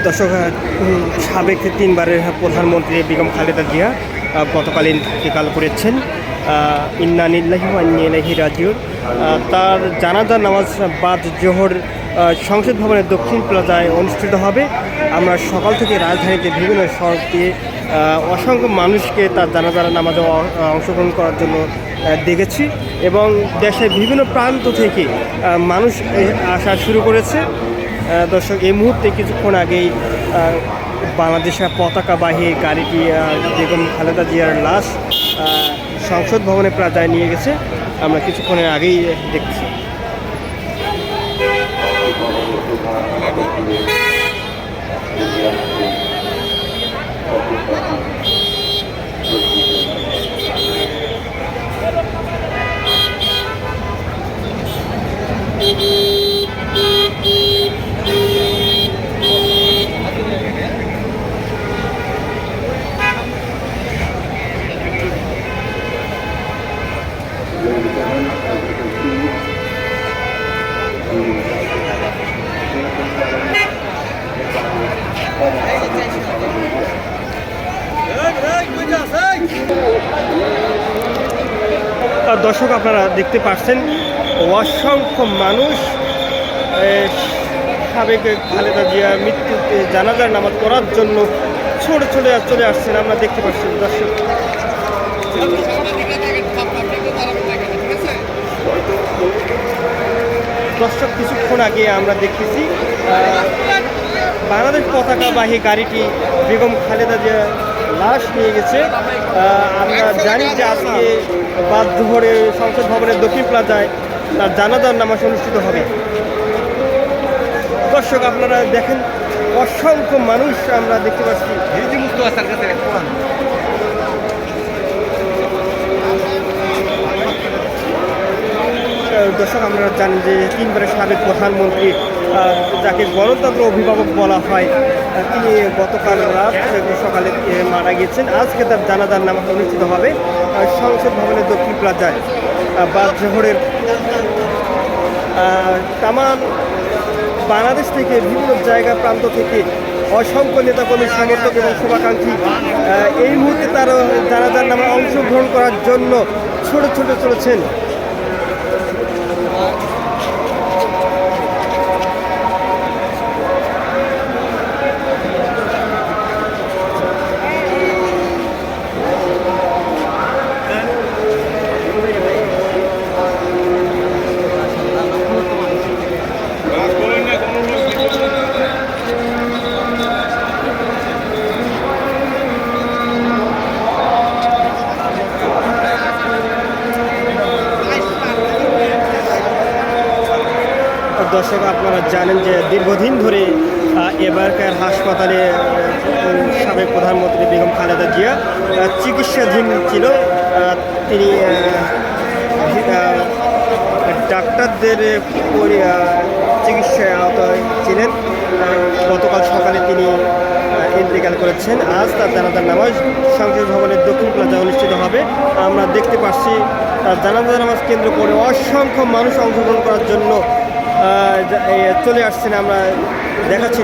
দর্শক, সাবেক 3 বারের প্রধানমন্ত্রী বেগম খালেদা জিয়া গতকাল ইন্তেকাল করেছেন। ইন্না লিল্লাহি ওয়া ইন্না ইলাইহি রাজিউন। তার জানাজার নামাজ বাদ জোহর সংসদ ভবনের দক্ষিণ প্লাজায় অনুষ্ঠিত হবে। আমরা সকাল থেকে রাজধানীতে বিভিন্ন শহর দিয়ে অসংখ্য মানুষকে তার জানাজার নামাজে অংশগ্রহণ করার জন্য দেখেছি এবং দেশের বিভিন্ন প্রান্ত থেকে মানুষ আসা শুরু করেছে। দর্শক, এই মুহূর্তে কিছুক্ষণ আগেই বাংলাদেশের পতাকাবাহী গাড়িটি বেগম খালেদা জিয়ার লাশ সংসদ ভবনের প্লাজায় নিয়ে গেছে। আমরা কিছুক্ষণের আগেই দেখছি। দর্শক, আপনারা দেখতে পাচ্ছেন অসংখ্য মানুষ সাবেক খালেদা জিয়ার মৃত্যুতে জানাজার নামাজ পড়ার জন্য চলে আসছেন। আমরা দেখতে পাচ্ছি দর্শক। কিছুক্ষণ আগে আমরা দেখতেছি বাংলাদেশ পতাকাবাহী গাড়িটি বেগম খালেদা জিয়া লাশ নিয়ে গেছে। আমরা জানি যে আজকে বাদ জোহরে সংসদ ভবনের দক্ষিণ প্লাজায় তার জানাজার নামাজ অনুষ্ঠিত হবে। দর্শক, আপনারা দেখেন অসংখ্য মানুষ আমরা দেখতে পাচ্ছি। দর্শক, আমরা জানি যে 3 বারের সাবেক প্রধানমন্ত্রী, যাকে গণতন্ত্র অভিভাবক বলা হয়, তিনি গতকাল রাত সকালে মারা গিয়েছেন। আজকে তার জানাজার নামাজ অনুষ্ঠিত হবে সংসদ ভবনের দক্ষিণ প্লাজায় বাদ জোহরের। তামাম বাংলাদেশ থেকে বিভিন্ন জায়গা প্রান্ত থেকে অসংখ্য নেতাকর্মী, সমর্থক এবং শুভাকাঙ্ক্ষী এই মুহূর্তে তার জানাজার নামায় অংশগ্রহণ করার জন্য চলেছেন। দর্শক, আপনারা জানেন যে দীর্ঘদিন ধরে এবারকার হাসপাতালে সাবেক প্রধানমন্ত্রী বেগম খালেদা জিয়া চিকিৎসাধীন ছিল। তিনি ডাক্তারদের চিকিৎসায় আওতায় ছিলেন। গতকাল সকালে তিনি ইন্তেকাল করেছেন। আজ তার জানাজার নামাজ সংসদ ভবনের দক্ষিণ প্লাজায় অনুষ্ঠিত হবে। আমরা দেখতে পাচ্ছি তার জানাজার নামাজ কেন্দ্র করে অসংখ্য মানুষ অংশগ্রহণ করার জন্য চলে আসছেন। আমরা দেখাচ্ছি।